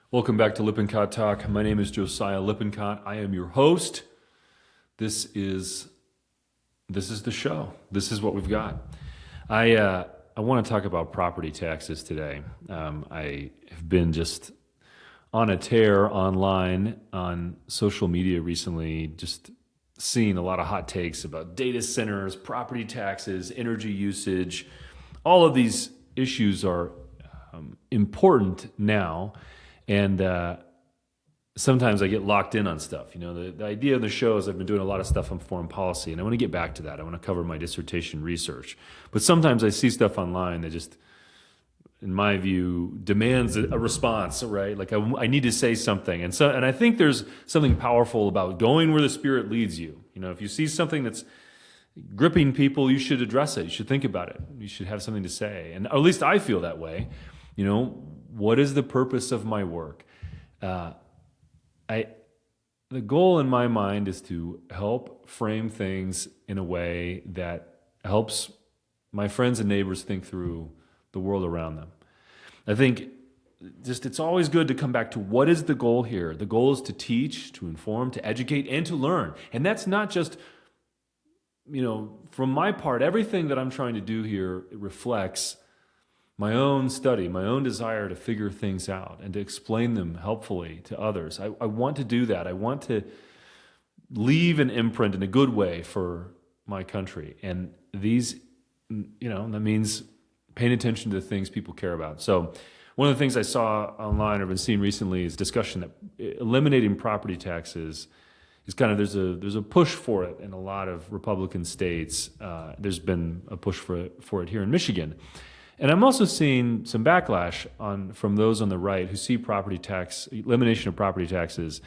Welcome back to Lippincott Talk. My name is Josiah Lippincott. I am your host. This is the show. This is what we've got. I want to talk about property taxes today. I have been just on a tear online on social media recently, just seeing a lot of hot takes about data centers, property taxes, energy usage. All of these issues are important now. And sometimes I get locked in on stuff. You know, the idea of the show is I've been doing a lot of stuff on foreign policy, and I want to get back to that. I want to cover my dissertation research. But sometimes I see stuff online that just, in my view, demands a response, right? Like I need to say something. And I think there's something powerful about going where the Spirit leads you. You know, if you see something that's gripping people, you should address it. You should think about it. You should have something to say. And or at least I feel that way. You know, what is the purpose of my work? The goal in my mind is to help frame things in a way that helps my friends and neighbors think through the world around them. I think it's always good to come back to what is the goal here. The goal is to teach, to inform, to educate, and to learn. And that's not just, you know, from my part, everything that I'm trying to do here reflects my own study, my own desire to figure things out and to explain them helpfully to others. I want to do that. I want to leave an imprint in a good way for my country. And these, you know, that means paying attention to the things people care about. So one of the things I saw online or been seeing recently is discussion that eliminating property taxes is kind of, there's a push for it in a lot of Republican states. There's been a push for it here in Michigan. And I'm also seeing some backlash from those on the right who see elimination of property taxes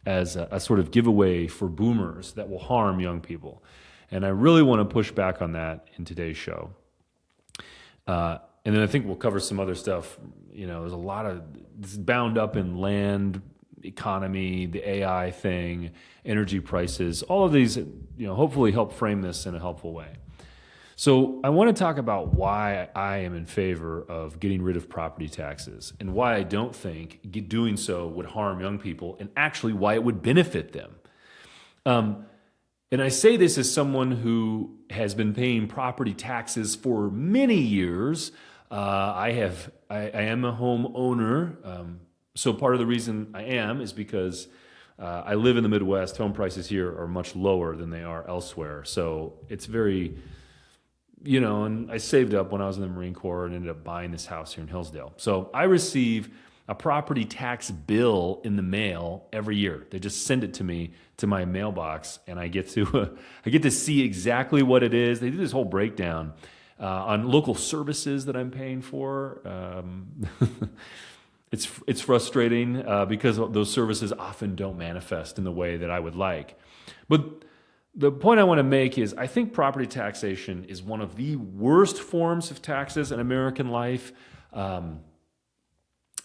as a sort of giveaway for boomers that will harm young people. And I really want to push back on that in today's show. And then I think we'll cover some other stuff. You know, there's a lot of this bound up in land, economy, the AI thing, energy prices. All of these, you know, hopefully help frame this in a helpful way. So I want to talk about why I am in favor of getting rid of property taxes and why I don't think doing so would harm young people and actually why it would benefit them. And I say this as someone who has been paying property taxes for many years. I am a home owner. So part of the reason I am is because I live in the Midwest. Home prices here are much lower than they are elsewhere. So it's very... You know, and I saved up when I was in the Marine Corps and ended up buying this house here in Hillsdale. So I receive a property tax bill in the mail every year. They just send it to me to my mailbox, and I get to see exactly what it is. They do this whole breakdown on local services that I'm paying for. It's frustrating because those services often don't manifest in the way that I would like, but the point I want to make is I think property taxation is one of the worst forms of taxes in American life. And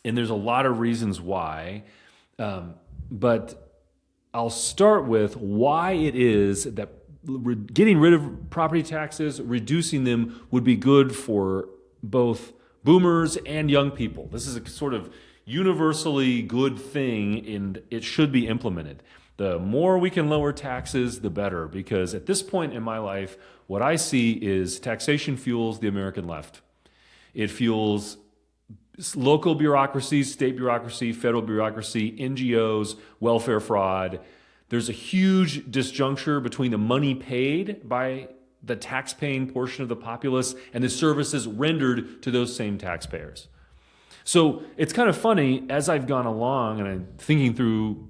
there's a lot of reasons why. But I'll start with why it is that getting rid of property taxes, reducing them, would be good for both boomers and young people. This is a sort of universally good thing, and it should be implemented. The more we can lower taxes, the better, because at this point in my life, what I see is taxation fuels the American left. It fuels local bureaucracies, state bureaucracy, federal bureaucracy, NGOs, welfare fraud. There's a huge disjuncture between the money paid by the tax-paying portion of the populace and the services rendered to those same taxpayers. So it's kind of funny, as I've gone along and I'm thinking through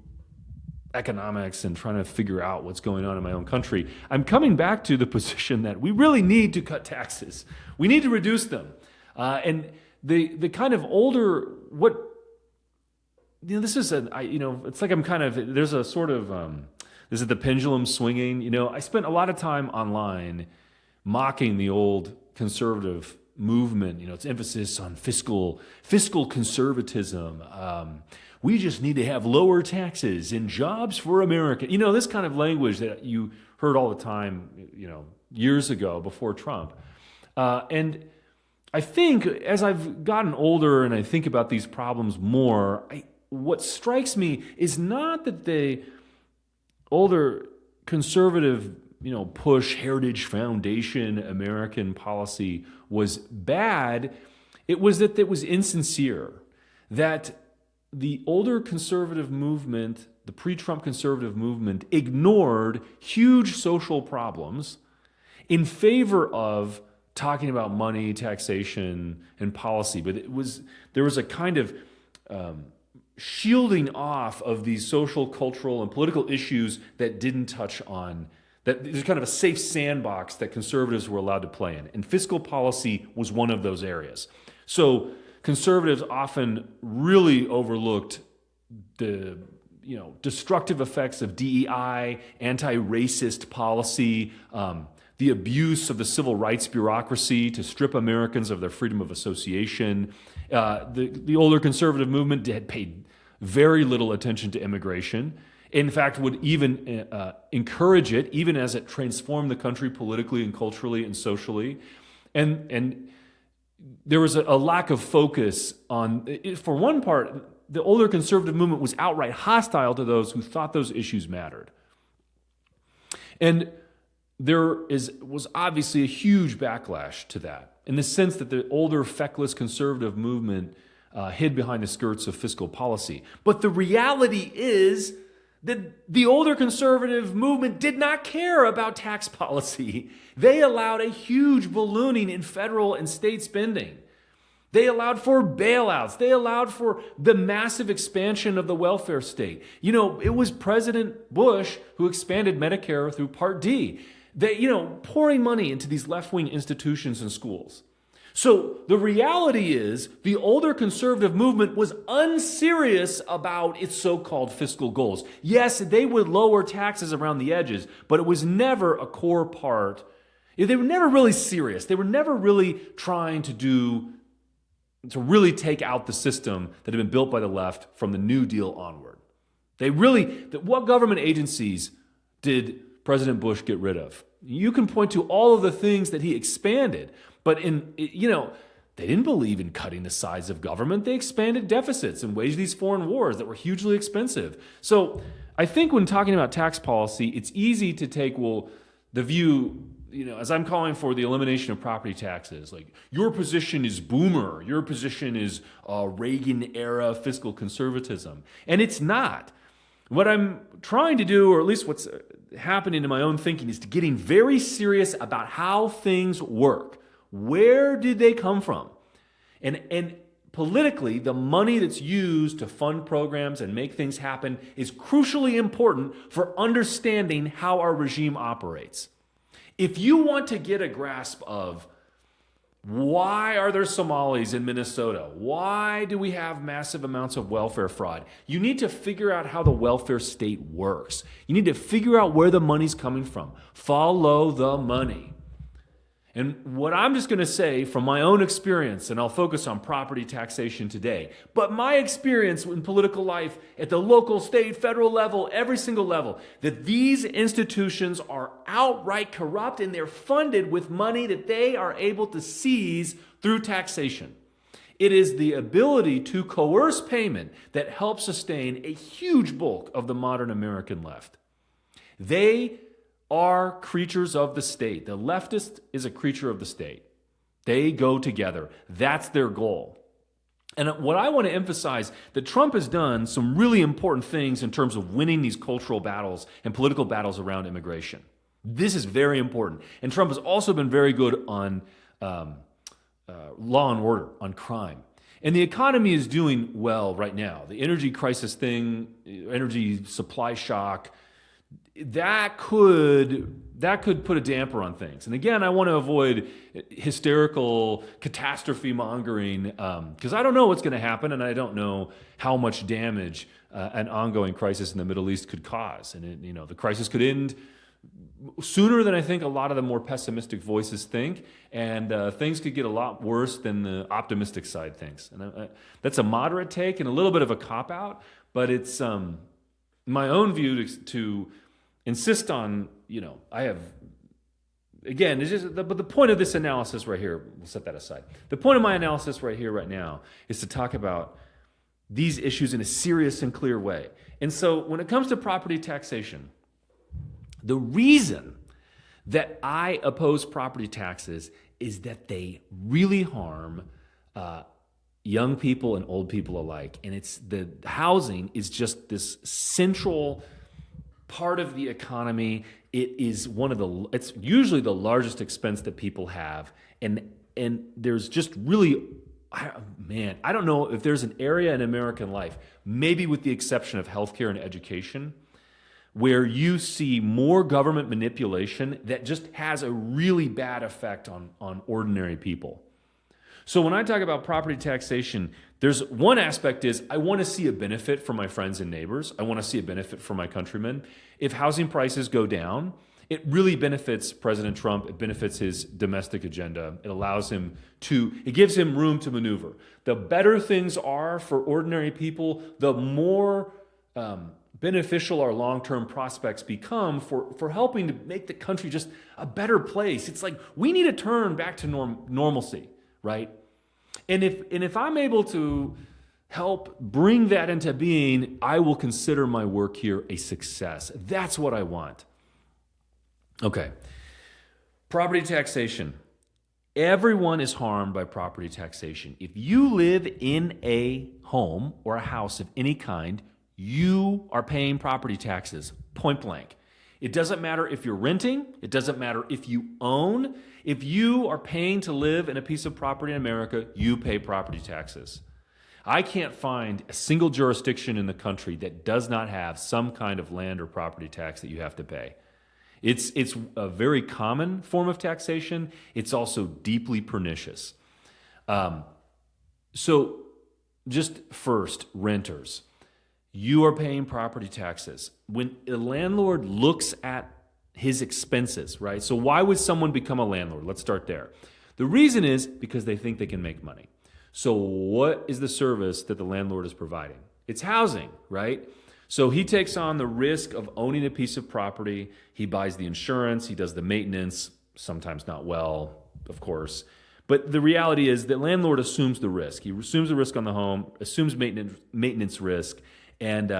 economics and trying to figure out what's going on in my own country, I'm coming back to the position that we really need to cut taxes. We need to reduce them. And the kind of older, this is it's like I'm kind of, there's a sort of, this is the pendulum swinging. You know, I spent a lot of time online mocking the old conservative movement, you know, its emphasis on fiscal conservatism. We just need to have lower taxes and jobs for America. You know, this kind of language that you heard all the time, you know, years ago before Trump. And I think as I've gotten older and I think about these problems more, what strikes me is not that the older conservative, push heritage foundation American policy was bad. It was that it was insincere, that the older conservative movement, the pre-Trump conservative movement, ignored huge social problems in favor of talking about money, taxation, and policy. But there was a kind of shielding off of these social, cultural, and political issues that didn't touch on, that there's kind of a safe sandbox that conservatives were allowed to play in. And fiscal policy was one of those areas. So conservatives often really overlooked the destructive effects of DEI, anti-racist policy, the abuse of the civil rights bureaucracy to strip Americans of their freedom of association. The older conservative movement had paid very little attention to immigration. In fact, would even encourage it, even as it transformed the country politically and culturally and socially. And there was a lack of focus on, for one part, the older conservative movement was outright hostile to those who thought those issues mattered. And there was obviously a huge backlash to that, in the sense that the older, feckless conservative movement hid behind the skirts of fiscal policy. But the reality is that the older conservative movement did not care about tax policy. They allowed a huge ballooning in federal and state spending. They allowed for bailouts. They allowed for the massive expansion of the welfare state. It was President Bush who expanded Medicare through Part D. They, pouring money into these left-wing institutions and schools. So the reality is the older conservative movement was unserious about its so-called fiscal goals. Yes, they would lower taxes around the edges, but it was never a core part. They were never really serious. They were never really trying to really take out the system that had been built by the left from the New Deal onward. What government agencies did President Bush get rid of? You can point to all of the things that he expanded, but they didn't believe in cutting the size of government. They expanded deficits and waged these foreign wars that were hugely expensive. So I think when talking about tax policy, it's easy to take, the view, as I'm calling for the elimination of property taxes, like your position is boomer, your position is Reagan-era fiscal conservatism. And it's not. What I'm trying to do, or at least what's happening in my own thinking, is to getting very serious about how things work. Where did they come from? And politically, the money that's used to fund programs and make things happen is crucially important for understanding how our regime operates. If you want to get a grasp of why are there Somalis in Minnesota? Why do we have massive amounts of welfare fraud? You need to figure out how the welfare state works. You need to figure out where the money's coming from. Follow the money. And what I'm just going to say from my own experience, and I'll focus on property taxation today, but my experience in political life at the local, state, federal level, every single level, that these institutions are outright corrupt and they're funded with money that they are able to seize through taxation. It is the ability to coerce payment that helps sustain a huge bulk of the modern American left. They are creatures of the state. The leftist is a creature of the state. They go together. That's their goal. And what I want to emphasize, that Trump has done some really important things in terms of winning these cultural battles and political battles around immigration. This is very important. And Trump has also been very good on law and order, on crime. And the economy is doing well right now. The energy crisis thing, energy supply shock, that could put a damper on things. And again, I want to avoid hysterical catastrophe mongering because I don't know what's going to happen, and I don't know how much damage an ongoing crisis in the Middle East could cause. And the crisis could end sooner than I think a lot of the more pessimistic voices think, and things could get a lot worse than the optimistic side thinks. And that's a moderate take and a little bit of a cop-out, but it's my own view to insist on, I have, again, it's just, but the point of this analysis right here, we'll set that aside. The point of my analysis right here, right now, is to talk about these issues in a serious and clear way. And so when it comes to property taxation, the reason that I oppose property taxes is that they really harm young people and old people alike. And it's the housing is just this central part of the economy. It is it's usually the largest expense that people have. And there's just really, I don't know if there's an area in American life, maybe with the exception of healthcare and education, where you see more government manipulation that just has a really bad effect on ordinary people. So when I talk about property taxation, there's one aspect is I want to see a benefit for my friends and neighbors. I want to see a benefit for my countrymen. If housing prices go down, it really benefits President Trump. It benefits his domestic agenda. It gives him room to maneuver. The better things are for ordinary people, the more beneficial our long-term prospects become for helping to make the country just a better place. It's like we need to turn back to normalcy, right? And if I'm able to help bring that into being, I will consider my work here a success. That's what I want. Okay. Property taxation. Everyone is harmed by property taxation. If you live in a home or a house of any kind, you are paying property taxes, point blank. It doesn't matter if you're renting. It doesn't matter if you own. If you are paying to live in a piece of property in America, you pay property taxes. I can't find a single jurisdiction in the country that does not have some kind of land or property tax that you have to pay. It's a very common form of taxation. It's also deeply pernicious. So just first, renters. You are paying property taxes. When a landlord looks at his expenses, right? So why would someone become a landlord? Let's start there. The reason is because they think they can make money. So what is the service that the landlord is providing? It's housing, right? So he takes on the risk of owning a piece of property. He buys the insurance. He does the maintenance, sometimes not well, of course. But the reality is that landlord assumes the risk. He assumes the risk on the home, assumes maintenance risk, and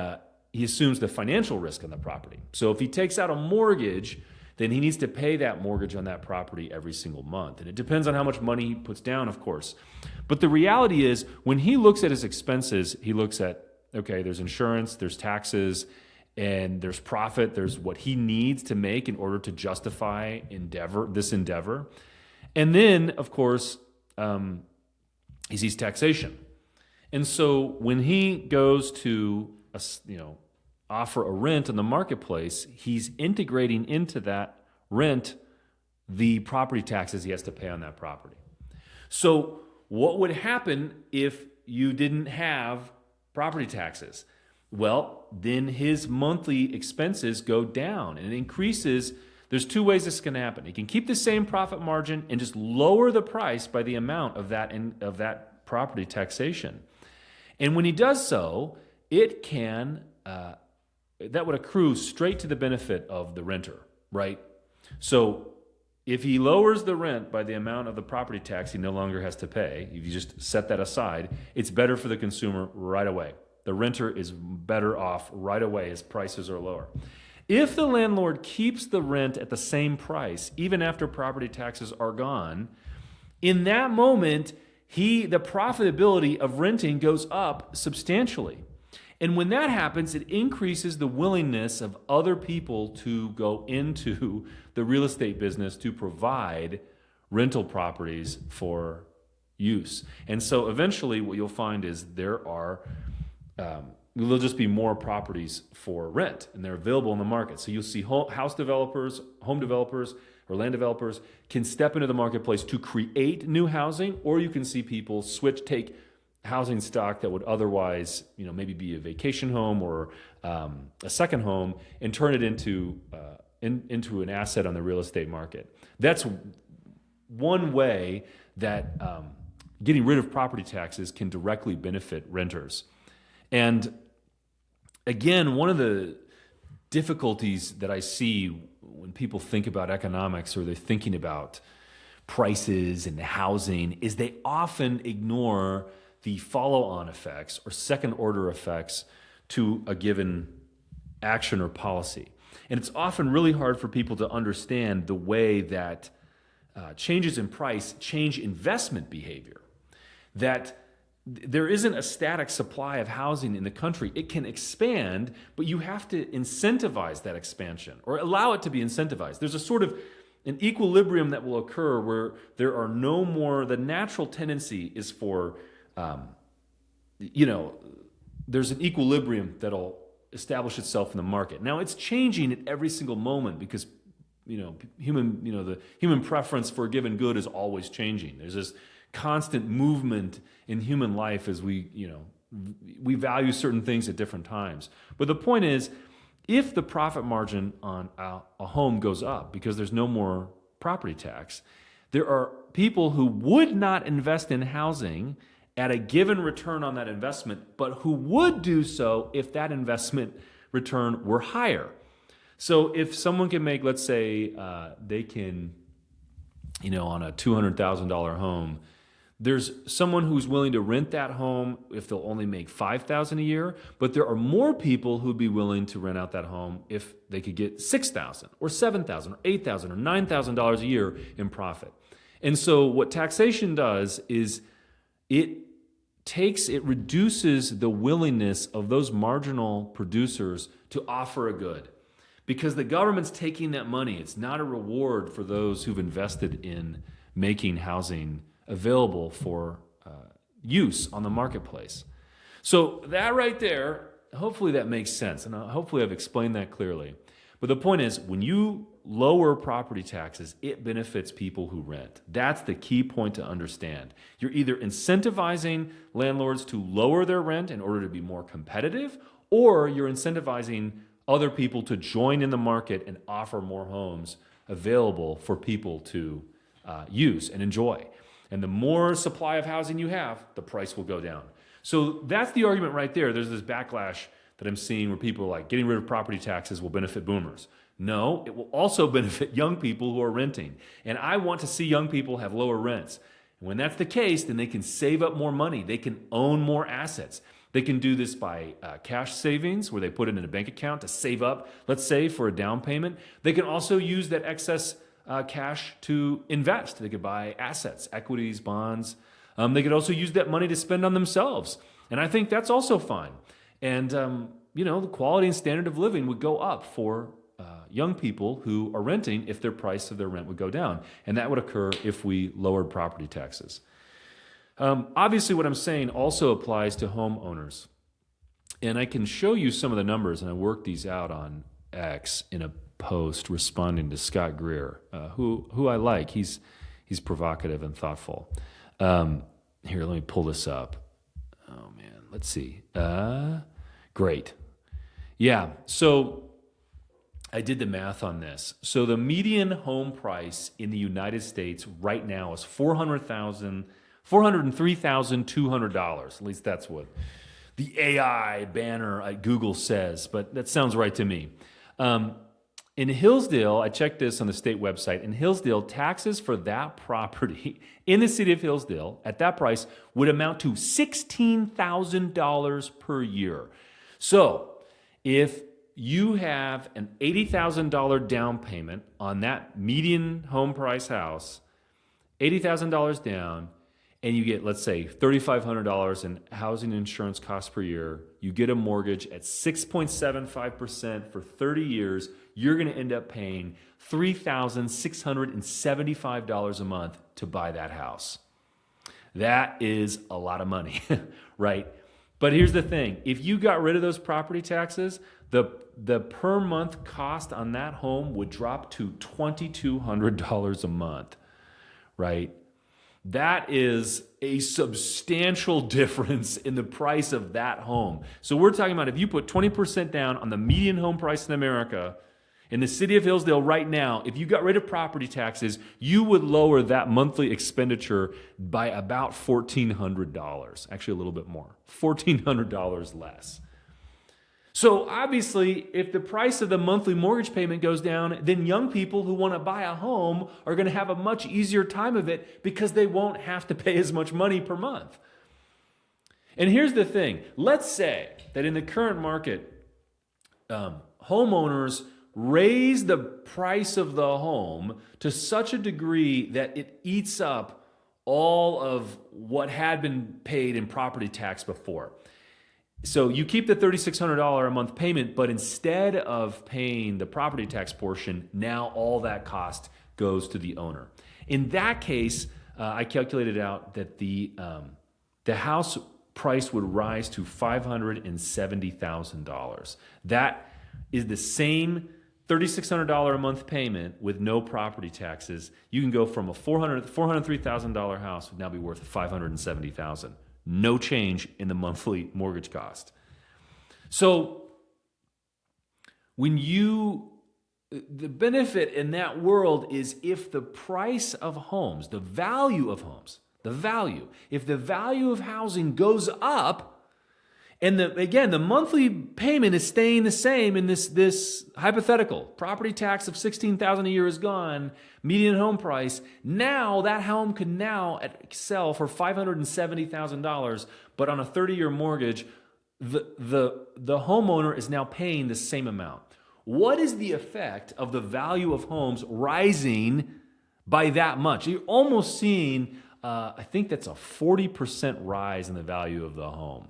he assumes the financial risk on the property. So if he takes out a mortgage, then he needs to pay that mortgage on that property every single month. And it depends on how much money he puts down, of course. But the reality is, when he looks at his expenses, he looks at, okay, there's insurance, there's taxes, and there's profit. There's what he needs to make in order to justify this endeavor. And then, of course, he sees taxation. And so when he goes to offer a rent in the marketplace, he's integrating into that rent the property taxes he has to pay on that property. So what would happen if you didn't have property taxes? Well, then his monthly expenses go down and it increases. There's two ways this can happen. He can keep the same profit margin and just lower the price by the amount of that property taxation. And when he does so, it can that would accrue straight to the benefit of the renter, right? So if he lowers the rent by the amount of the property tax he no longer has to pay, if you just set that aside, it's better for the consumer right away. The renter is better off right away as prices are lower. If the landlord keeps the rent at the same price, even after property taxes are gone, in that moment, the profitability of renting goes up substantially. And when that happens, it increases the willingness of other people to go into the real estate business to provide rental properties for use. And so eventually what you'll find is there'll just be more properties for rent, and they're available in the market. So you'll see home developers, or land developers can step into the marketplace to create new housing, or you can see people take housing stock that would otherwise, maybe be a vacation home or a second home, and turn it into an asset on the real estate market. That's one way that getting rid of property taxes can directly benefit renters. And again, one of the difficulties that I see when people think about economics or they're thinking about prices and housing is they often ignore the follow-on effects or second-order effects to a given action or policy. And it's often really hard for people to understand the way that changes in price change investment behavior. That there isn't a static supply of housing in the country. It can expand, but you have to incentivize that expansion or allow it to be incentivized. There's a sort of an equilibrium that will occur where there are no more, the natural tendency is for, there's an equilibrium that'll establish itself in the market. Now it's changing at every single moment because the human preference for a given good is always changing. There's this constant movement in human life as we value certain things at different times. But the point is, if the profit margin on a home goes up because there's no more property tax, there are people who would not invest in housing at a given return on that investment, but who would do so if that investment return were higher. So if someone can make, let's say, they can, on a $200,000 home, there's someone who's willing to rent that home if they'll only make $5,000 a year, but there are more people who'd be willing to rent out that home if they could get $6,000 or $7,000 or $8,000 or $9,000 a year in profit. And so what taxation does is it reduces the willingness of those marginal producers to offer a good. Because the government's taking that money. It's not a reward for those who've invested in making housing available for use on the marketplace. So that right there, hopefully that makes sense. And hopefully I've explained that clearly. But the point is, when you lower property taxes, it benefits people who rent. That's the key point to understand. You're either incentivizing landlords to lower their rent in order to be more competitive, or you're incentivizing other people to join in the market and offer more homes available for people to use and enjoy. And the more supply of housing you have, the price will go down. So that's the argument right there. There's this backlash that I'm seeing where people are like, getting rid of property taxes will benefit boomers. No, it will also benefit young people who are renting. And I want to see young people have lower rents. And when that's the case, then they can save up more money. They can own more assets. They can do this by cash savings, where they put it in a bank account to save up, let's say, for a down payment. They can also use that excess cash to invest. They could buy assets, equities, bonds. They could also use that money to spend on themselves. And I think that's also fine. And, the quality and standard of living would go up for young people who are renting if their price of their rent would go down. And that would occur if we lowered property taxes. Obviously, what I'm saying also applies to homeowners. And I can show you some of the numbers, and I worked these out on X in a post responding to Scott Greer, who I like. He's provocative and thoughtful. Here, let me pull this up. Oh, man. Let's see. Great. Yeah, so I did the math on this. So the median home price in the United States right now is $403,200. At least that's what the AI banner at Google says, but that sounds right to me. In Hillsdale, I checked this on the state website. In Hillsdale, taxes for that property in the city of Hillsdale at that price would amount to $16,000 per year. So if you have an $80,000 down payment on that median home price house, $80,000 down, and you get, let's say, $3,500 in housing insurance costs per year, you get a mortgage at 6.75% for 30 years, you're going to end up paying $3,675 a month to buy that house. That is a lot of money, right? But here's the thing. If you got rid of those property taxes, the per month cost on that home would drop to $2,200 a month, right? That is a substantial difference in the price of that home. So we're talking about if you put 20% down on the median home price in America, in the city of Hillsdale right now, if you got rid of property taxes, you would lower that monthly expenditure by about $1,400. Actually, a little bit more. $1,400 less. So obviously, if the price of the monthly mortgage payment goes down, then young people who want to buy a home are going to have a much easier time of it because they won't have to pay as much money per month. And here's the thing. Let's say that in the current market, homeowners raise the price of the home to such a degree that it eats up all of what had been paid in property tax before. So you keep the $3,600 a month payment, but instead of paying the property tax portion, now all that cost goes to the owner. In that case, I calculated out that the house price would rise to $570,000. That is the same $3,600 a month payment with no property taxes. You can go from a $403,000 house would now be worth $570,000. No change in the monthly mortgage cost. So the benefit in that world is if the price of homes, the value of homes, if the value of housing goes up, and the monthly payment is staying the same in this hypothetical. Property tax of $16,000 a year is gone. Median home price. Now that home could now sell for $570,000, but on a 30-year mortgage, the homeowner is now paying the same amount. What is the effect of the value of homes rising by that much? You're almost seeing, I think that's a 40% rise in the value of the home.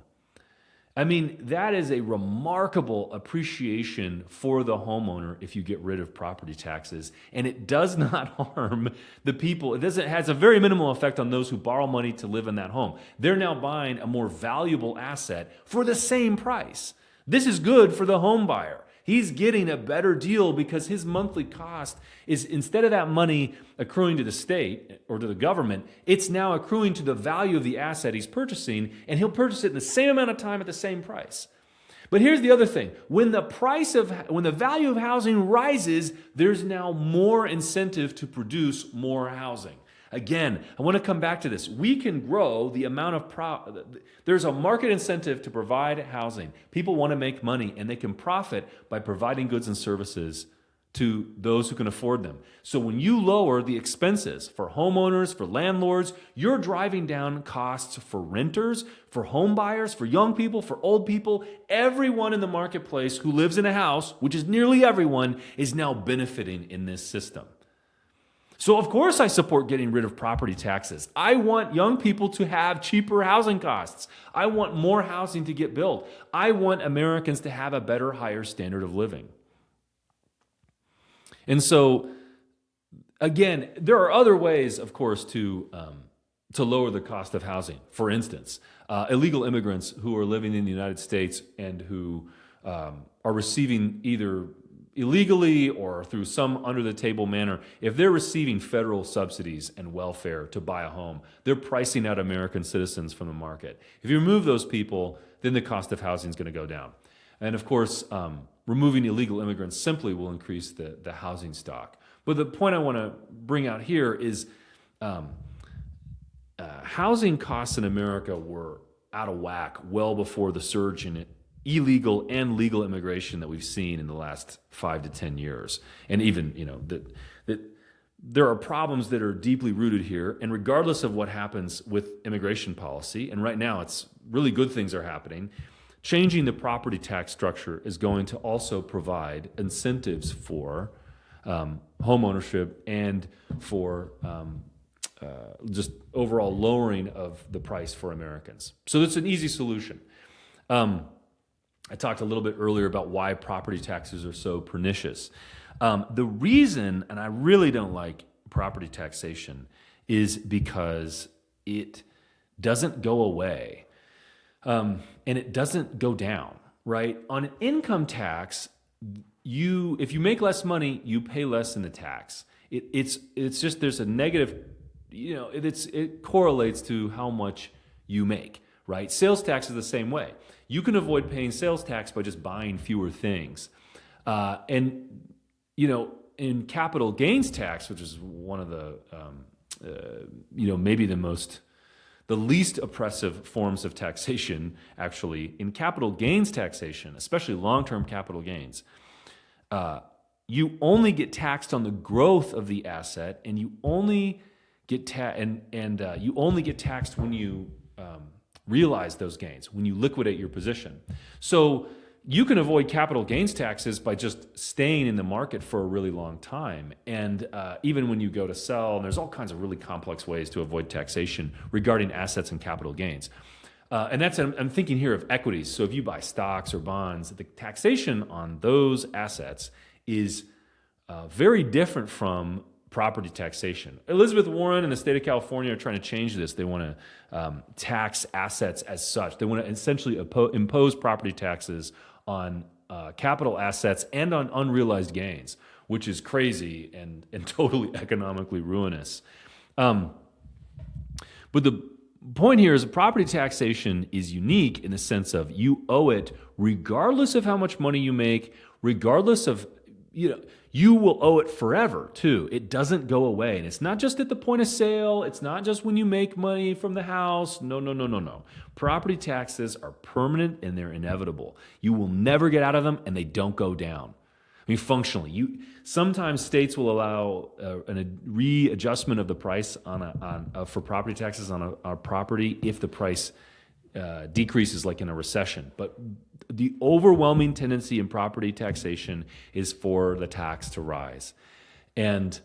I mean, that is a remarkable appreciation for the homeowner if you get rid of property taxes, and it does not harm the people. It has a very minimal effect on those who borrow money to live in that home. They're now buying a more valuable asset for the same price. This is good for the home buyer. He's getting a better deal because his monthly cost is, instead of that money accruing to the state or to the government, it's now accruing to the value of the asset he's purchasing, and he'll purchase it in the same amount of time at the same price. But here's the other thing. When the value of housing rises, there's now more incentive to produce more housing. Again, I want to come back to this. We can grow the amount of there's a market incentive to provide housing. People want to make money, and they can profit by providing goods and services to those who can afford them. So when you lower the expenses for homeowners, for landlords, you're driving down costs for renters, for home buyers, for young people, for old people. Everyone in the marketplace who lives in a house, which is nearly everyone, is now benefiting in this system. So of course I support getting rid of property taxes. I want young people to have cheaper housing costs. I want more housing to get built. I want Americans to have a better, higher standard of living. And so, again, there are other ways, of course, to lower the cost of housing. For instance, illegal immigrants who are living in the United States and who are receiving either illegally or through some under-the-table manner, if they're receiving federal subsidies and welfare to buy a home, they're pricing out American citizens from the market. If you remove those people, then the cost of housing is going to go down. And of course, removing illegal immigrants simply will increase the housing stock. But the point I want to bring out here is housing costs in America were out of whack well before the surge in illegal and legal immigration that we've seen in the last 5 to 10 years. And even, that there are problems that are deeply rooted here. And regardless of what happens with immigration policy, and right now it's really good things are happening, changing the property tax structure is going to also provide incentives for home ownership and for just overall lowering of the price for Americans. So that's an easy solution. I talked a little bit earlier about why property taxes are so pernicious. The reason, and I really don't like property taxation, is because it doesn't go away and it doesn't go down, right? On an income tax, if you make less money, you pay less in the tax. It's just there's a negative, it correlates to how much you make, right? Sales tax is the same way. You can avoid paying sales tax by just buying fewer things. In capital gains tax, which is one of the, maybe the least oppressive forms of taxation, actually, in capital gains taxation, especially long-term capital gains, you only get taxed on the growth of the asset, and you only get you only get taxed when you realize those gains, when you liquidate your position. So you can avoid capital gains taxes by just staying in the market for a really long time. And even when you go to sell, and there's all kinds of really complex ways to avoid taxation regarding assets and capital gains. And that's, I'm thinking here of equities. So if you buy stocks or bonds, the taxation on those assets is very different from property taxation. Elizabeth Warren and the state of California are trying to change this. They want to tax assets as such. They want to essentially impose property taxes on capital assets and on unrealized gains, which is crazy and totally economically ruinous. But the point here is property taxation is unique in the sense of you owe it regardless of how much money you make, regardless of, you will owe it forever too. It doesn't go away. And it's not just at the point of sale. It's not just when you make money from the house. No. Property taxes are permanent and they're inevitable. You will never get out of them and they don't go down. I mean, functionally, sometimes states will allow a readjustment of the price for property taxes on a property if the price decreases, like in a recession. But the overwhelming tendency in property taxation is for the tax to rise. And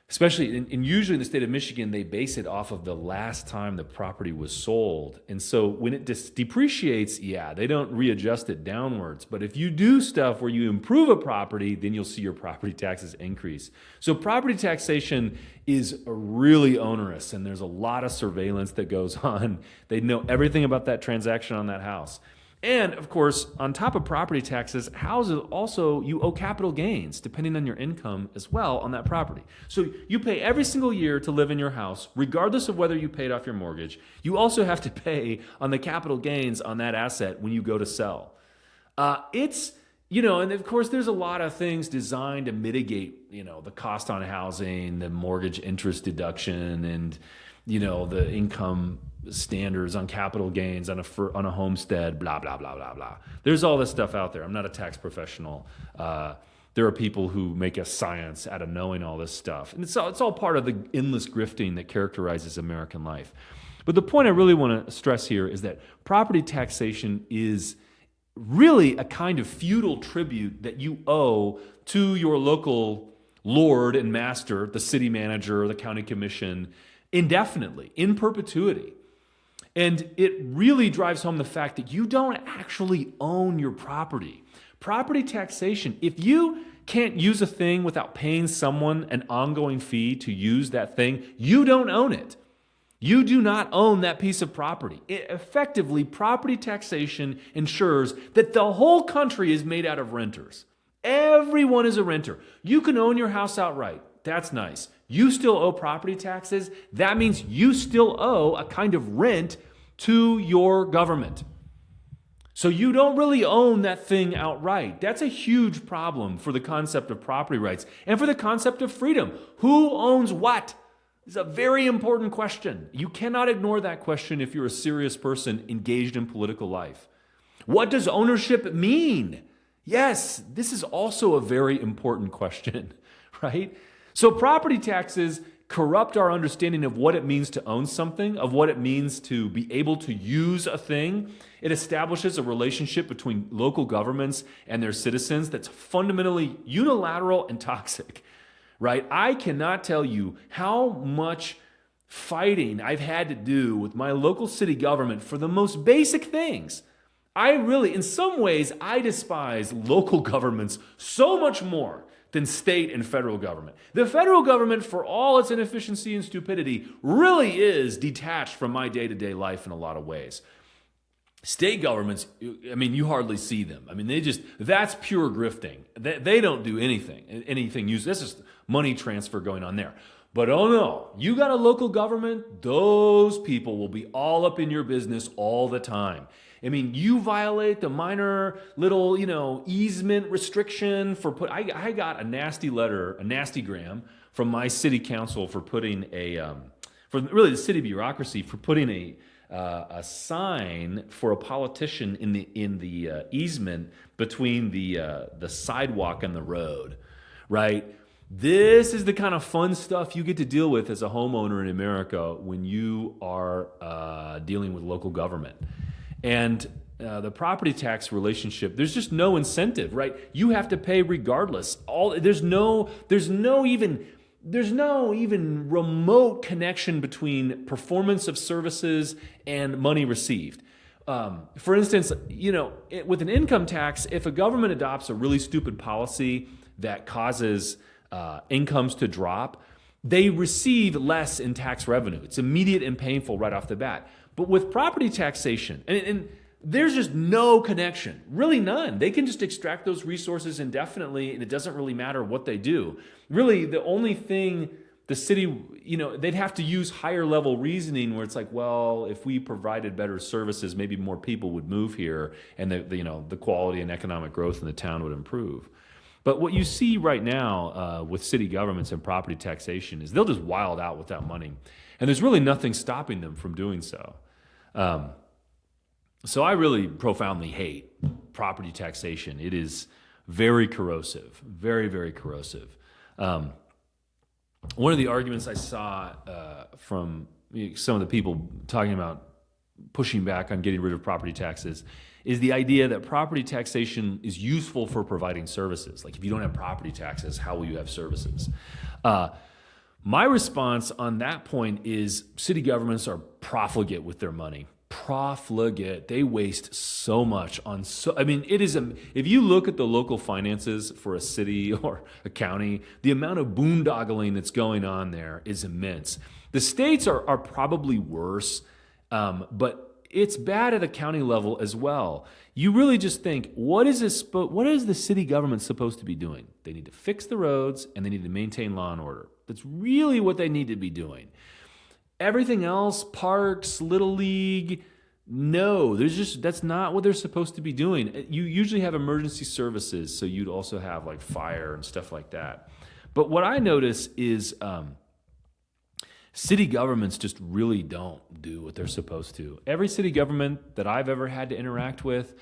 especially, usually in the state of Michigan, they base it off of the last time the property was sold. And so when it depreciates, they don't readjust it downwards. But if you do stuff where you improve a property, then you'll see your property taxes increase. So property taxation is really onerous, and there's a lot of surveillance that goes on. They know everything about that transaction on that house. And of course, on top of property taxes, houses also, you owe capital gains depending on your income as well on that property. So you pay every single year to live in your house, regardless of whether you paid off your mortgage. You also have to pay on the capital gains on that asset when you go to sell. And of course, there's a lot of things designed to mitigate, the cost on housing, the mortgage interest deduction, and, the income standards on capital gains on a homestead, blah, blah, blah, blah, blah. There's all this stuff out there. I'm not a tax professional. There are people who make a science out of knowing all this stuff. And it's all part of the endless grifting that characterizes American life. But the point I really want to stress here is that property taxation is really a kind of feudal tribute that you owe to your local lord and master, the city manager, the county commission, indefinitely, in perpetuity. And it really drives home the fact that you don't actually own your property. Property taxation, if you can't use a thing without paying someone an ongoing fee to use that thing, you don't own it. You do not own that piece of property. Effectively, property taxation ensures that the whole country is made out of renters. Everyone is a renter. You can own your house outright. That's nice. You still owe property taxes. That means you still owe a kind of rent to your government. So you don't really own that thing outright. That's a huge problem for the concept of property rights and for the concept of freedom. Who owns what? It's a very important question. You cannot ignore that question if you're a serious person engaged in political life. What does ownership mean? Yes, this is also a very important question, right? So property taxes corrupt our understanding of what it means to own something, of what it means to be able to use a thing. It establishes a relationship between local governments and their citizens that's fundamentally unilateral and toxic, right? I cannot tell you how much fighting I've had to do with my local city government for the most basic things. In some ways, I despise local governments so much more than state and federal government. The federal government, for all its inefficiency and stupidity, really is detached from my day-to-day life in a lot of ways. State governments, you hardly see them. That's pure grifting. They don't do anything useful. This is money transfer going on there. But oh no, you got a local government, those people will be all up in your business all the time. You violate the minor little, easement restriction I got a nasty letter, a nastygram from my city council for putting from the city bureaucracy for putting a sign for a politician in the easement between the sidewalk and the road, right? This is the kind of fun stuff you get to deal with as a homeowner in America when you are dealing with local government. And the property tax relationship, there's just no incentive, right? You have to pay regardless. There's no even remote connection between performance of services and money received. For instance, with an income tax, if a government adopts a really stupid policy that causes incomes to drop, they receive less in tax revenue. It's immediate and painful right off the bat. But with property taxation, and there's just no connection, really none. They can just extract those resources indefinitely, and it doesn't really matter what they do. Really, the only thing the city, they'd have to use higher level reasoning where it's like, well, if we provided better services, maybe more people would move here, and the quality and economic growth in the town would improve. But what you see right now with city governments and property taxation is they'll just wild out with that money, and there's really nothing stopping them from doing so. So I really profoundly hate property taxation. It is very corrosive, very, very corrosive. One of the arguments I saw from some of the people talking about pushing back on getting rid of property taxes is the idea that property taxation is useful for providing services. Like, if you don't have property taxes, how will you have services? My response on that point is city governments are profligate with their money. Profligate. They waste so much on it is if you look at the local finances for a city or a county, the amount of boondoggling that's going on there is immense. The states are probably worse, but it's bad at a county level as well. You really just think, what is the city government supposed to be doing? They need to fix the roads and they need to maintain law and order. That's really what they need to be doing. Everything else, parks, Little League, no, that's not what they're supposed to be doing. You usually have emergency services, so you'd also have like fire and stuff like that. But what I notice is city governments just really don't do what they're supposed to. Every city government that I've ever had to interact with,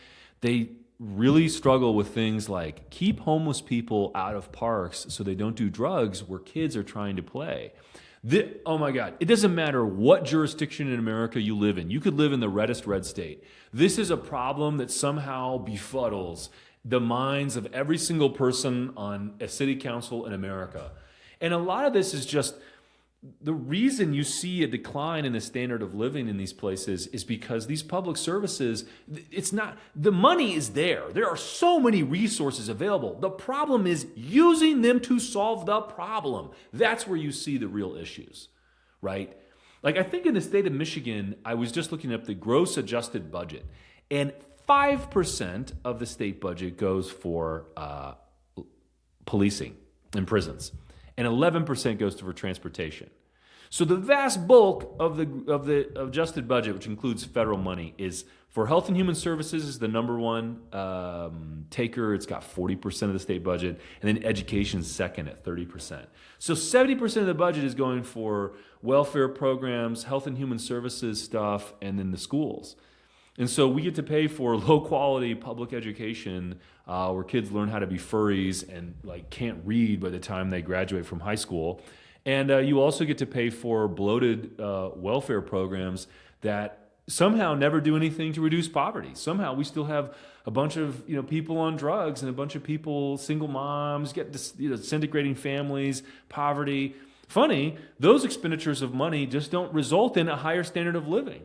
they really struggle with things like keep homeless people out of parks so they don't do drugs where kids are trying to play. Oh my God, it doesn't matter what jurisdiction in America you live in. You could live in the reddest red state. This is a problem that somehow befuddles the minds of every single person on a city council in America. And a lot of this is just the reason you see a decline in the standard of living in these places is because these public services, the money is there. There are so many resources available. The problem is using them to solve the problem. That's where you see the real issues, right? Like, I think in the state of Michigan, I was just looking up the gross adjusted budget, and 5% of the state budget goes for policing and prisons, and 11% goes for transportation. So the vast bulk of the adjusted budget, which includes federal money, is for health and human services is the number one taker. It's got 40% of the state budget, and then education's second at 30%. So 70% of the budget is going for welfare programs, health and human services stuff, and then the schools. And so we get to pay for low-quality public education where kids learn how to be furries and can't read by the time they graduate from high school. And you also get to pay for bloated welfare programs that somehow never do anything to reduce poverty. Somehow we still have a bunch of people on drugs and a bunch of people, single moms, disintegrating families, poverty. Funny, those expenditures of money just don't result in a higher standard of living.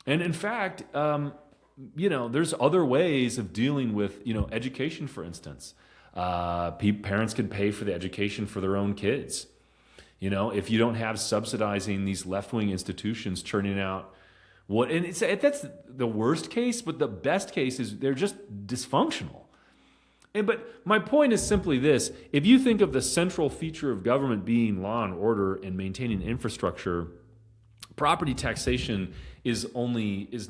And in fact, there's other ways of dealing with, education, for instance. Parents can pay for the education for their own kids. If you don't have subsidizing these left-wing institutions churning out that's the worst case, but the best case is they're just dysfunctional. But my point is simply this: if you think of the central feature of government being law and order and maintaining infrastructure, property taxation is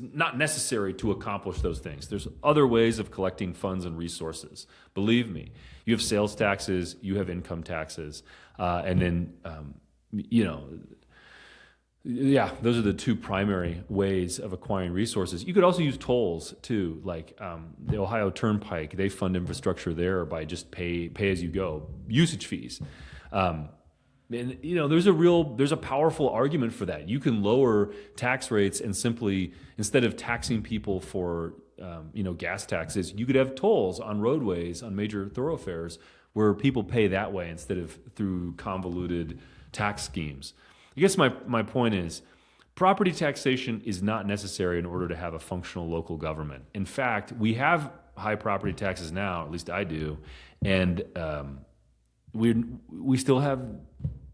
not necessary to accomplish those things. There's other ways of collecting funds and resources. Believe me, you have sales taxes, you have income taxes, and then Yeah, those are the two primary ways of acquiring resources. You could also use tolls too, like the Ohio Turnpike. They fund infrastructure there by just pay as you go usage fees. Um, and there's a powerful argument for that. You can lower tax rates and simply, instead of taxing people for gas taxes, you could have tolls on roadways, on major thoroughfares, where people pay that way instead of through convoluted tax schemes. I guess my point is, property taxation is not necessary in order to have a functional local government. In fact, we have high property taxes now, at least I do, and we still have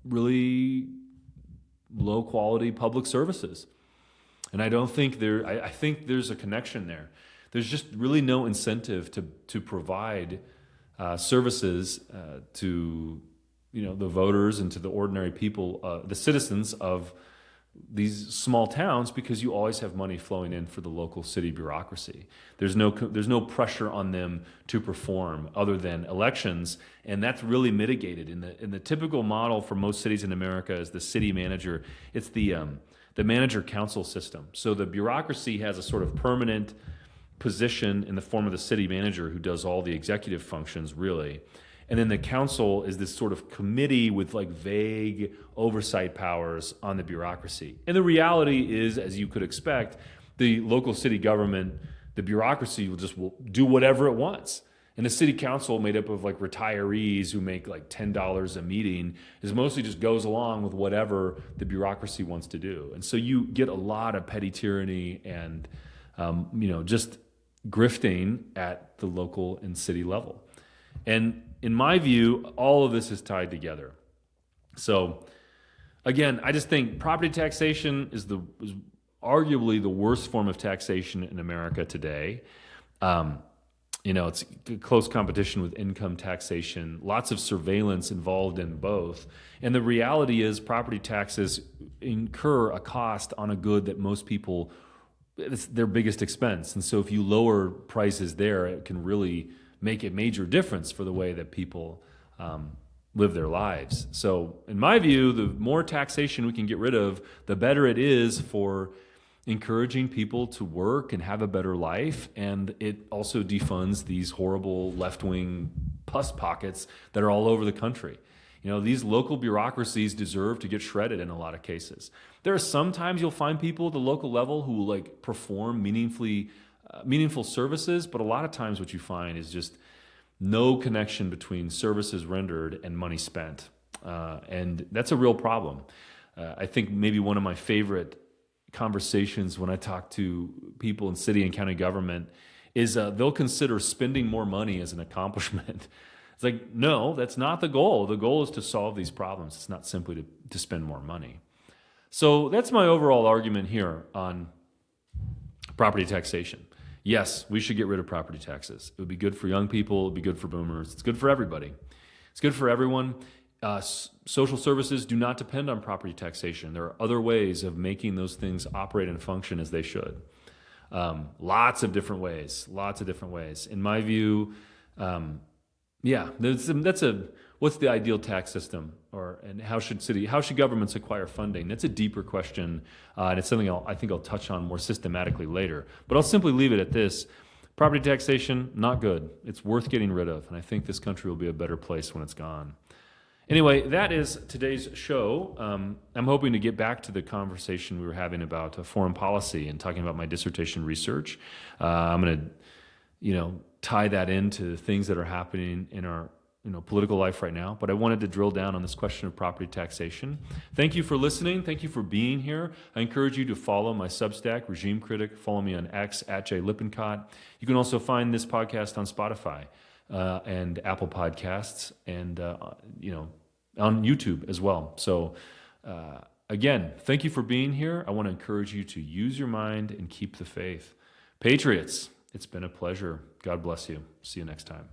really low quality public services. And I don't think I think there's a connection there. There's just really no incentive to provide services to the voters and to the ordinary people, the citizens of these small towns, because you always have money flowing in for the local city bureaucracy. There's no pressure on them to perform other than elections, and that's really mitigated in the typical model for most cities in America is the city manager. It's the manager council system. So the bureaucracy has a sort of permanent position in the form of the city manager who does all the executive functions, really. And then the council is this sort of committee with like vague oversight powers on the bureaucracy. And the reality is, as you could expect, the local city government, the bureaucracy will do whatever it wants. And the city council, made up of like retirees who make like $10 a meeting, is mostly just goes along with whatever the bureaucracy wants to do. And so you get a lot of petty tyranny and just grifting at the local and city level. And in my view, all of this is tied together. So again, I just think property taxation is arguably the worst form of taxation in America today. It's close competition with income taxation, lots of surveillance involved in both. And the reality is property taxes incur a cost on a good that most people, it's their biggest expense. And so if you lower prices there, it can really make a major difference for the way that people live their lives. So in my view, the more taxation we can get rid of, the better it is for encouraging people to work and have a better life. And it also defunds these horrible left-wing pus pockets that are all over the country. These local bureaucracies deserve to get shredded in a lot of cases. There are sometimes you'll find people at the local level who will perform meaningful services, but a lot of times what you find is just no connection between services rendered and money spent. And that's a real problem. I think maybe one of my favorite conversations when I talk to people in city and county government is they'll consider spending more money as an accomplishment. It's like, no, that's not the goal. The goal is to solve these problems. It's not simply to spend more money. So that's my overall argument here on property taxation. Yes, we should get rid of property taxes. It would be good for young people. It would be good for boomers. It's good for everybody. It's good for everyone. Social services do not depend on property taxation. There are other ways of making those things operate and function as they should. Lots of different ways. In my view, what's the ideal tax system, and how should governments acquire funding? That's a deeper question, and it's something I think I'll touch on more systematically later. But I'll simply leave it at this: property taxation, not good. It's worth getting rid of, and I think this country will be a better place when it's gone. Anyway, that is today's show. I'm hoping to get back to the conversation we were having about foreign policy and talking about my dissertation research. I'm going to, tie that into things that are happening in our political life right now. But I wanted to drill down on this question of property taxation. Thank you for listening. Thank you for being here. I encourage you to follow my Substack, Regime Critic. Follow me on X, @JLippincott. You can also find this podcast on Spotify and Apple Podcasts and, on YouTube as well. So, again, thank you for being here. I want to encourage you to use your mind and keep the faith. Patriots, it's been a pleasure. God bless you. See you next time.